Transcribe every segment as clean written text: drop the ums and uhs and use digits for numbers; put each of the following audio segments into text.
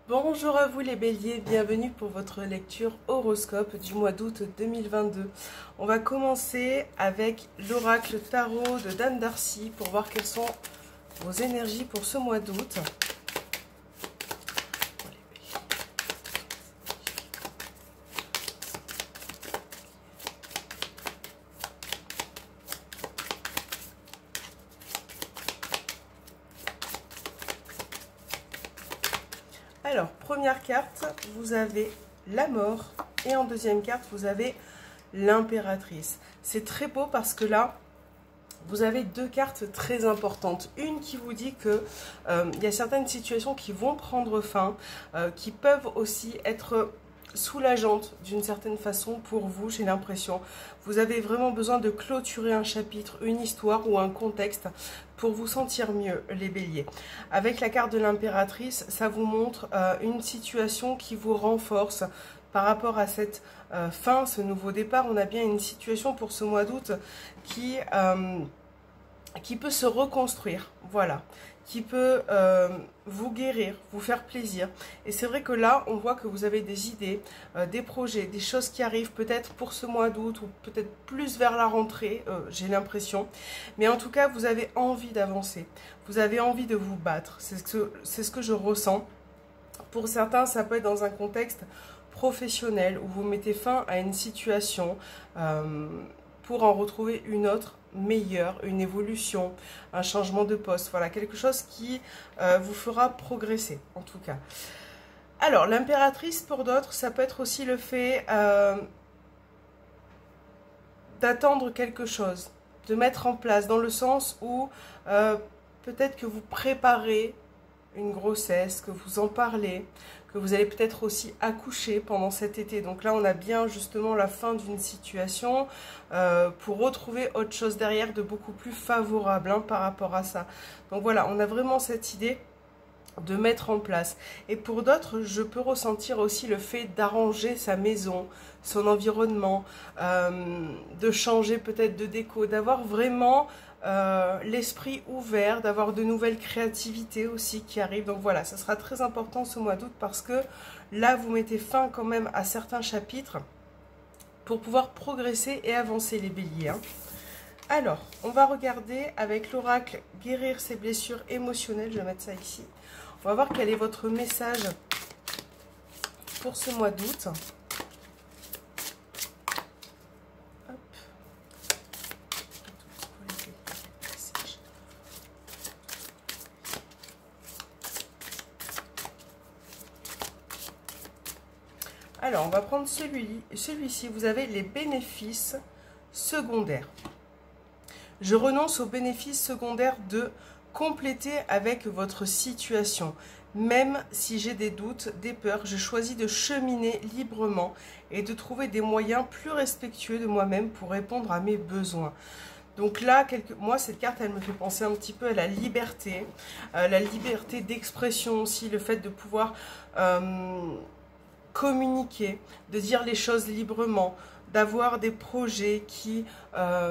Bonjour à vous les béliers, bienvenue pour votre lecture horoscope du mois d'août 2022. On va commencer avec l'oracle tarot de Dame Darcy pour voir quelles sont vos énergies pour ce mois d'août. Alors, première carte, vous avez la mort et en deuxième carte, vous avez l'impératrice. C'est très beau parce que là, vous avez deux cartes très importantes. Une qui vous dit que il y a certaines situations qui vont prendre fin, qui peuvent aussi être soulageantes d'une certaine façon pour vous, j'ai l'impression. Vous avez vraiment besoin de clôturer un chapitre, une histoire ou un contexte pour vous sentir mieux, les béliers. Avec la carte de l'impératrice, ça vous montre une situation qui vous renforce par rapport à cette fin, ce nouveau départ. On a bien une situation pour ce mois d'août qui peut se reconstruire, voilà, qui peut vous guérir, vous faire plaisir. Et c'est vrai que là, on voit que vous avez des idées, des projets, des choses qui arrivent peut-être pour ce mois d'août ou peut-être plus vers la rentrée, j'ai l'impression. Mais en tout cas, vous avez envie d'avancer, vous avez envie de vous battre, c'est ce que je ressens. Pour certains, ça peut être dans un contexte professionnel où vous mettez fin à une situation pour en retrouver une autre meilleure, une évolution, un changement de poste, voilà, quelque chose qui vous fera progresser en tout cas. Alors l'impératrice pour d'autres, ça peut être aussi le fait d'attendre quelque chose, de mettre en place, dans le sens où peut-être que vous préparez une grossesse, que vous en parlez, que vous allez peut-être aussi accoucher pendant cet été. Donc là, on a bien justement la fin d'une situation pour retrouver autre chose derrière de beaucoup plus favorable par rapport à ça. Donc voilà, on a vraiment cette idée de mettre en place. Et pour d'autres, je peux ressentir aussi le fait d'arranger sa maison, son environnement, de changer peut-être de déco, d'avoir vraiment l'esprit ouvert, d'avoir de nouvelles créativités aussi qui arrivent. Donc voilà, ça sera très important ce mois d'août parce que là, vous mettez fin quand même à certains chapitres pour pouvoir progresser et avancer les béliers. Alors, on va regarder avec l'oracle guérir ses blessures émotionnelles. Je vais mettre ça ici. On va voir quel est votre message pour ce mois d'août. Alors, on va prendre celui-ci. Vous avez les bénéfices secondaires. Je renonce aux bénéfices secondaires de compléter avec votre situation. Même si j'ai des doutes, des peurs, je choisis de cheminer librement et de trouver des moyens plus respectueux de moi-même pour répondre à mes besoins. Donc là, moi, cette carte, elle me fait penser un petit peu à la liberté d'expression aussi, le fait de pouvoir communiquer, de dire les choses librement, d'avoir des projets qui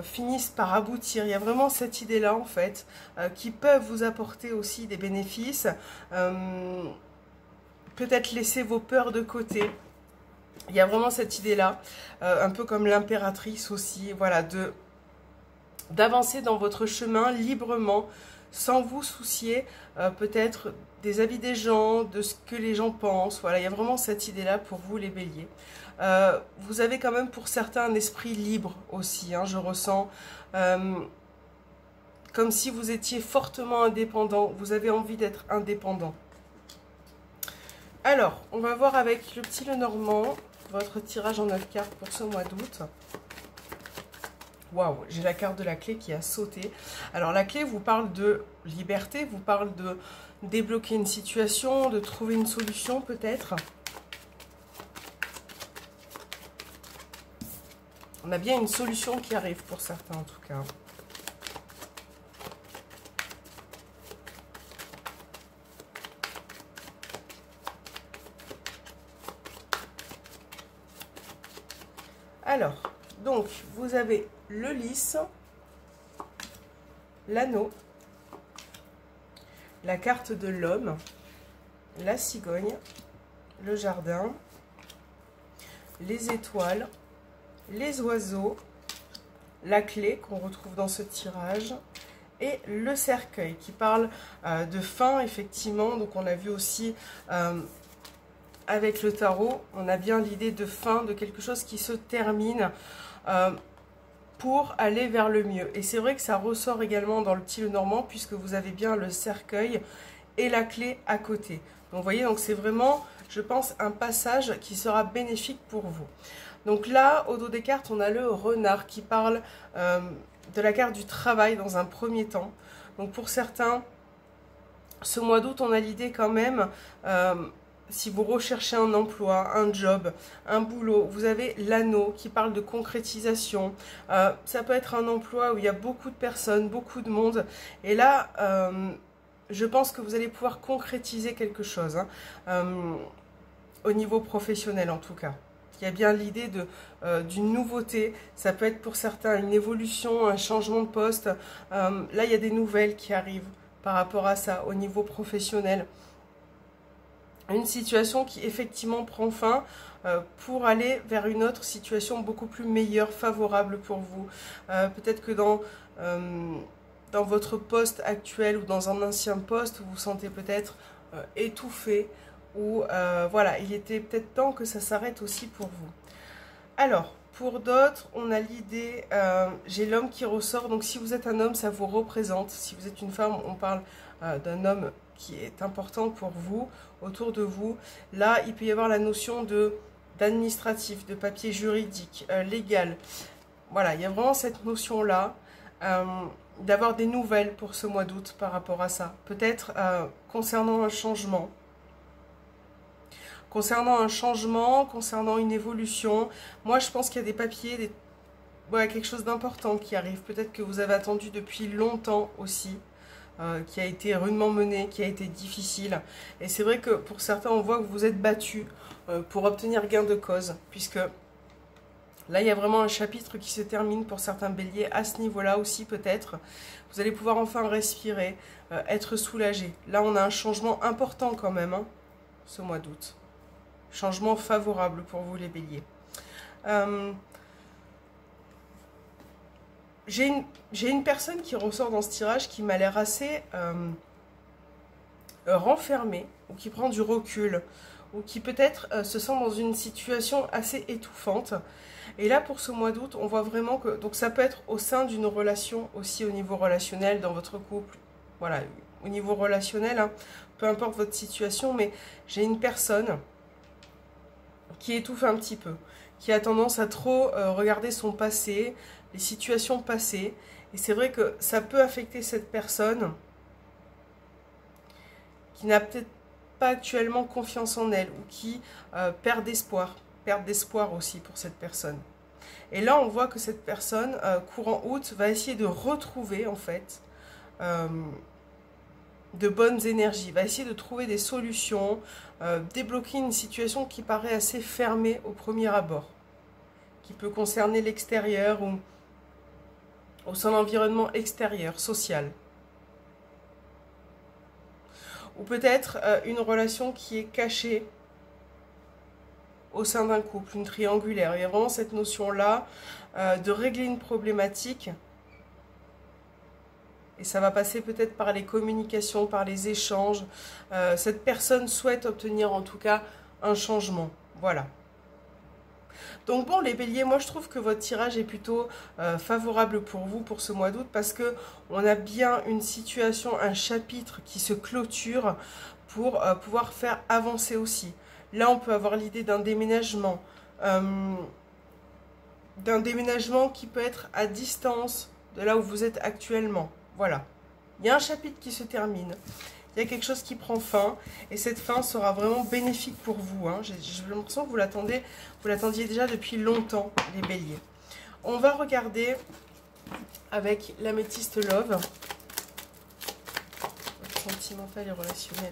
finissent par aboutir. Il y a vraiment cette idée-là, en fait, qui peuvent vous apporter aussi des bénéfices. Peut-être laisser vos peurs de côté. Il y a vraiment cette idée-là, un peu comme l'impératrice aussi, voilà, d'avancer dans votre chemin librement, sans vous soucier peut-être des avis des gens, de ce que les gens pensent. Voilà, il y a vraiment cette idée-là pour vous les béliers. Vous avez quand même pour certains un esprit libre aussi, je ressens, comme si vous étiez fortement indépendant, vous avez envie d'être indépendant. Alors, on va voir avec le petit Lenormand, votre tirage en 9 cartes pour ce mois d'août. Waouh, j'ai la carte de la clé qui a sauté. Alors la clé vous parle de liberté, vous parle de débloquer une situation, de trouver une solution peut-être. On a bien une solution qui arrive pour certains en tout cas. Alors, donc, vous avez le lys, l'anneau, la carte de l'homme, la cigogne, le jardin, les étoiles, les oiseaux, la clé qu'on retrouve dans ce tirage et le cercueil qui parle de fin effectivement. Donc on a vu aussi avec le tarot, on a bien l'idée de fin, de quelque chose qui se termine pour aller vers le mieux. Et c'est vrai que ça ressort également dans le style normand puisque vous avez bien le cercueil et la clé à côté. Donc vous voyez, donc c'est vraiment, je pense, un passage qui sera bénéfique pour vous. Donc là, au dos des cartes, on a le renard qui parle de la carte du travail dans un premier temps. Donc pour certains, ce mois d'août, on a l'idée quand même, si vous recherchez un emploi, un job, un boulot, vous avez l'anneau qui parle de concrétisation. Ça peut être un emploi où il y a beaucoup de personnes, beaucoup de monde. Et là, je pense que vous allez pouvoir concrétiser quelque chose, hein, au niveau professionnel en tout cas. Il y a bien l'idée d'une nouveauté, ça peut être pour certains une évolution, un changement de poste. Là, il y a des nouvelles qui arrivent par rapport à ça au niveau professionnel. Une situation qui effectivement prend fin pour aller vers une autre situation beaucoup plus meilleure, favorable pour vous. Peut-être que dans votre poste actuel ou dans un ancien poste, vous vous sentez peut-être étouffé. Ou voilà, il était peut-être temps que ça s'arrête aussi pour vous. Alors, pour d'autres, on a l'idée, j'ai l'homme qui ressort. Donc si vous êtes un homme, ça vous représente. Si vous êtes une femme, on parle d'un homme qui est important pour vous, autour de vous. Là, il peut y avoir la notion d'administratif, de papier juridique, légal. Voilà, il y a vraiment cette notion-là d'avoir des nouvelles pour ce mois d'août par rapport à ça. Peut-être concernant un changement. Concernant un changement, concernant une évolution, moi je pense qu'il y a des papiers, quelque chose d'important qui arrive. Peut-être que vous avez attendu depuis longtemps aussi, qui a été rudement mené, qui a été difficile. Et c'est vrai que pour certains, on voit que vous êtes battus pour obtenir gain de cause, puisque là il y a vraiment un chapitre qui se termine pour certains béliers à ce niveau-là aussi peut-être. Vous allez pouvoir enfin respirer, être soulagé. Là on a un changement important quand même, hein, ce mois d'août. Changement favorable pour vous les béliers. J'ai une personne qui ressort dans ce tirage qui m'a l'air assez renfermée, ou qui prend du recul, ou qui peut-être se sent dans une situation assez étouffante. Et là pour ce mois d'août, on voit vraiment que donc ça peut être au sein d'une relation aussi, au niveau relationnel, dans votre couple. Voilà, au niveau relationnel, hein, peu importe votre situation, mais j'ai une personne qui étouffe un petit peu, qui a tendance à trop regarder son passé, les situations passées. Et c'est vrai que ça peut affecter cette personne qui n'a peut-être pas actuellement confiance en elle ou qui perd d'espoir aussi pour cette personne. Et là, on voit que cette personne, courant août, va essayer de retrouver en fait de bonnes énergies, va essayer de trouver des solutions, débloquer une situation qui paraît assez fermée au premier abord, qui peut concerner l'extérieur ou son environnement extérieur, social. Ou peut-être une relation qui est cachée au sein d'un couple, une triangulaire. Il y a vraiment cette notion-là de régler une problématique. Et ça va passer peut-être par les communications, par les échanges. Cette personne souhaite obtenir en tout cas un changement. Voilà. Donc bon, les béliers, moi je trouve que votre tirage est plutôt favorable pour vous pour ce mois d'août parce que on a bien une situation, un chapitre qui se clôture pour pouvoir faire avancer aussi. Là, on peut avoir l'idée d'un déménagement qui peut être à distance de là où vous êtes actuellement. Voilà, il y a un chapitre qui se termine, il y a quelque chose qui prend fin, et cette fin sera vraiment bénéfique pour vous. Hein. J'ai l'impression que vous l'attendiez déjà depuis longtemps, les béliers. On va regarder avec l'améthyste Love, sentimental et relationnel.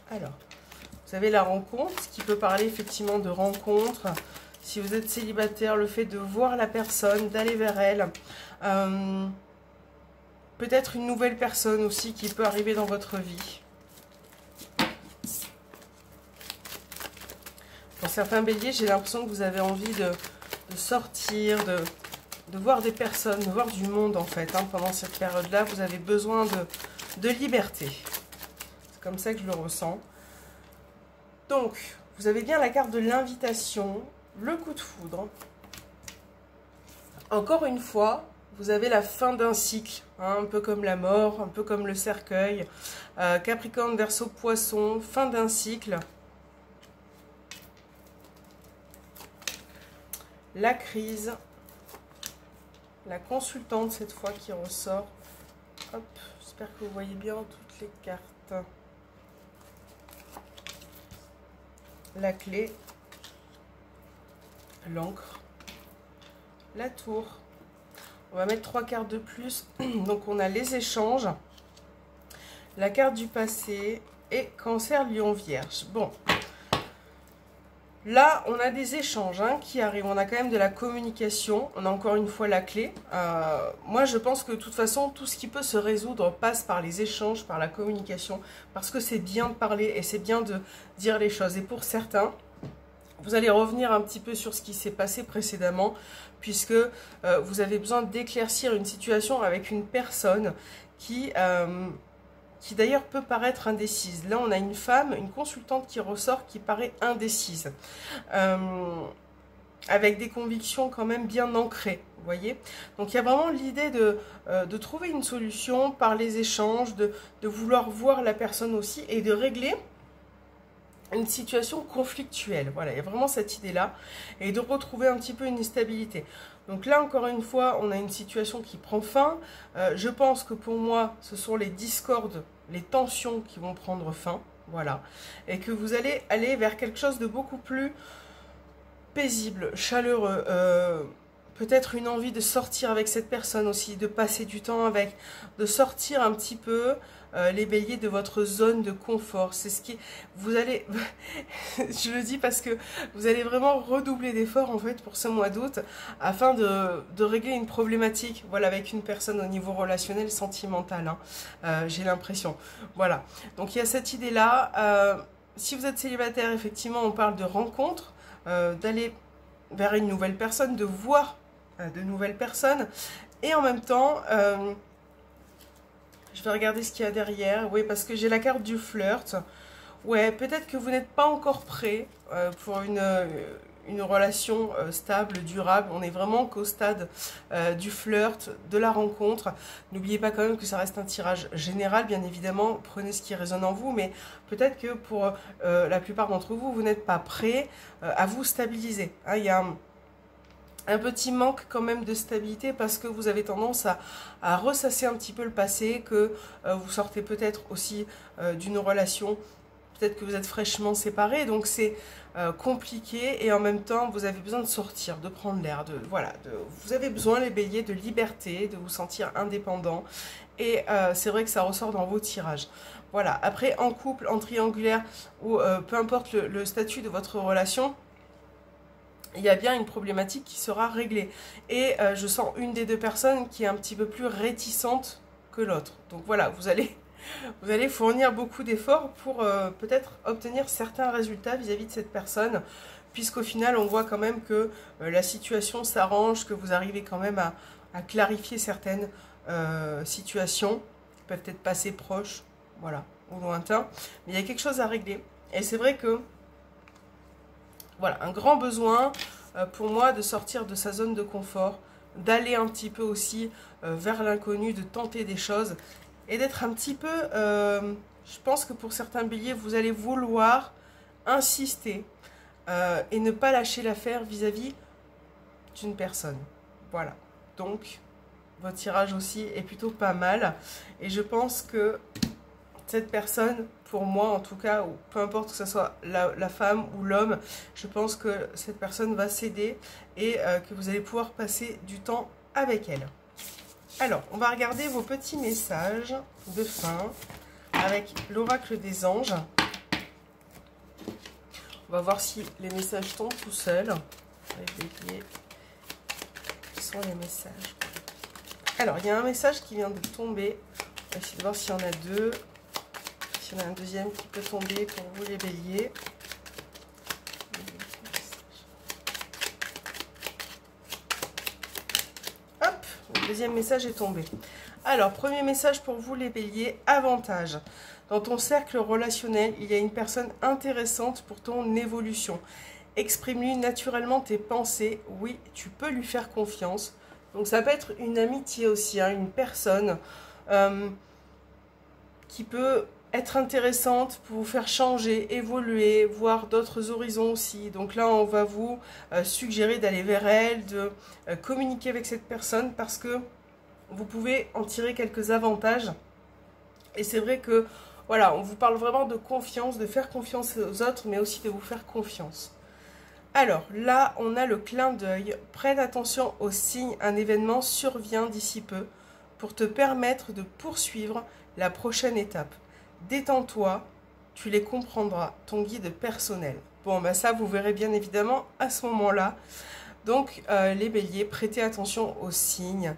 Alors, Vous avez la rencontre, ce qui peut parler effectivement de rencontre. Si vous êtes célibataire, le fait de voir la personne, d'aller vers elle. Peut-être une nouvelle personne aussi qui peut arriver dans votre vie. Pour certains béliers, j'ai l'impression que vous avez envie de sortir, de voir des personnes, de voir du monde en fait. Hein. Pendant cette période-là, vous avez besoin de liberté. C'est comme ça que je le ressens. Donc, vous avez bien la carte de l'invitation, le coup de foudre. Encore une fois, vous avez la fin d'un cycle, hein, un peu comme la mort, un peu comme le cercueil. Capricorne, Verseau, Poisson, fin d'un cycle. La crise. La consultante cette fois qui ressort. Hop, j'espère que vous voyez bien toutes les cartes. La clé, l'encre, la tour. On va mettre 3 cartes de plus. Donc on a les échanges, la carte du passé et Cancer, Lion, Vierge. Bon, là on a des échanges hein, qui arrivent. On a quand même de la communication. On a encore une fois la clé. Moi je pense que de toute façon tout ce qui peut se résoudre passe par les échanges, par la communication, parce que c'est bien de parler et c'est bien de dire les choses. Et pour certains, vous allez revenir un petit peu sur ce qui s'est passé précédemment, puisque vous avez besoin d'éclaircir une situation avec une personne qui d'ailleurs peut paraître indécise. Là, on a une femme, une consultante qui ressort, qui paraît indécise, avec des convictions quand même bien ancrées, vous voyez. Donc, il y a vraiment l'idée de trouver une solution par les échanges, de vouloir voir la personne aussi et de régler une situation conflictuelle. Voilà, il y a vraiment cette idée-là. Et de retrouver un petit peu une stabilité. Donc là, encore une fois, on a une situation qui prend fin. Je pense que pour moi, ce sont les discordes, les tensions qui vont prendre fin. Voilà. Et que vous allez aller vers quelque chose de beaucoup plus paisible, chaleureux. Peut-être une envie de sortir avec cette personne aussi, de passer du temps avec, de sortir un petit peu les béliers de votre zone de confort. C'est ce qui, vous allez, je le dis parce que vous allez vraiment redoubler d'efforts en fait pour ce mois d'août afin de régler une problématique, voilà, avec une personne au niveau relationnel, sentimental, hein, j'ai l'impression. Voilà, donc il y a cette idée-là. Si vous êtes célibataire, effectivement, on parle de rencontre, d'aller vers une nouvelle personne, de voir de nouvelles personnes, et en même temps je vais regarder ce qu'il y a derrière. Oui, parce que j'ai la carte du flirt. Ouais, peut-être que vous n'êtes pas encore prêt pour une relation stable, durable. On est vraiment qu'au stade du flirt, de la rencontre. N'oubliez pas quand même que ça reste un tirage général, bien évidemment. Prenez ce qui résonne en vous, mais peut-être que pour la plupart d'entre vous, vous n'êtes pas prêt à vous stabiliser. Hein, il y a un petit manque quand même de stabilité parce que vous avez tendance à ressasser un petit peu le passé, que vous sortez peut-être aussi d'une relation, peut-être que vous êtes fraîchement séparés, donc c'est compliqué, et en même temps vous avez besoin de sortir, de prendre l'air, voilà, vous avez besoin, les béliers, de liberté, de vous sentir indépendant, et c'est vrai que ça ressort dans vos tirages. Voilà, après en couple, en triangulaire, ou peu importe le statut de votre relation, il y a bien une problématique qui sera réglée. Et je sens une des deux personnes qui est un petit peu plus réticente que l'autre. Donc voilà, vous allez fournir beaucoup d'efforts pour peut-être obtenir certains résultats vis-à-vis de cette personne, puisqu'au final, on voit quand même que la situation s'arrange, que vous arrivez quand même à clarifier certaines situations qui peuvent être passées proches, voilà, ou lointains. Mais il y a quelque chose à régler. Et c'est vrai que voilà, un grand besoin pour moi de sortir de sa zone de confort, d'aller un petit peu aussi vers l'inconnu, de tenter des choses et d'être un petit peu, je pense que pour certains béliers, vous allez vouloir insister et ne pas lâcher l'affaire vis-à-vis d'une personne. Voilà, donc votre tirage aussi est plutôt pas mal, et je pense que cette personne, pour moi en tout cas, ou peu importe que ce soit la femme ou l'homme, je pense que cette personne va céder et que vous allez pouvoir passer du temps avec elle. Alors, on va regarder vos petits messages de fin avec l'oracle des anges. On va voir si les messages tombent tout seuls. Les béliers, quels sont les messages? Alors, il y a un message qui vient de tomber. On va essayer de voir s'il y en a deux. S'il y en a un deuxième qui peut tomber pour vous les béliers. Hop, le deuxième message est tombé. Alors, premier message pour vous les béliers, avantage. Dans ton cercle relationnel, il y a une personne intéressante pour ton évolution. Exprime-lui naturellement tes pensées. Oui, tu peux lui faire confiance. Donc ça peut être une amitié aussi, hein, une personne qui peut être intéressante pour vous faire changer, évoluer, voir d'autres horizons aussi. Donc là, on va vous suggérer d'aller vers elle, de communiquer avec cette personne parce que vous pouvez en tirer quelques avantages. Et c'est vrai que, voilà, on vous parle vraiment de confiance, de faire confiance aux autres, mais aussi de vous faire confiance. Alors, là, on a le clin d'œil. Prête attention aux signes, un événement survient d'ici peu pour te permettre de poursuivre la prochaine étape. Détends-toi, tu les comprendras, ton guide personnel. Bon, bah ça, vous verrez bien évidemment à ce moment-là. Donc, les béliers, prêtez attention aux signes,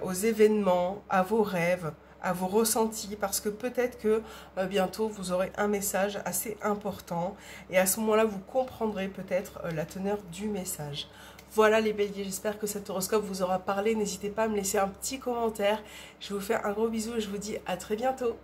aux événements, à vos rêves, à vos ressentis, parce que peut-être que bientôt, vous aurez un message assez important. Et à ce moment-là, vous comprendrez peut-être la teneur du message. Voilà les béliers, j'espère que cet horoscope vous aura parlé. N'hésitez pas à me laisser un petit commentaire. Je vous fais un gros bisou et je vous dis à très bientôt.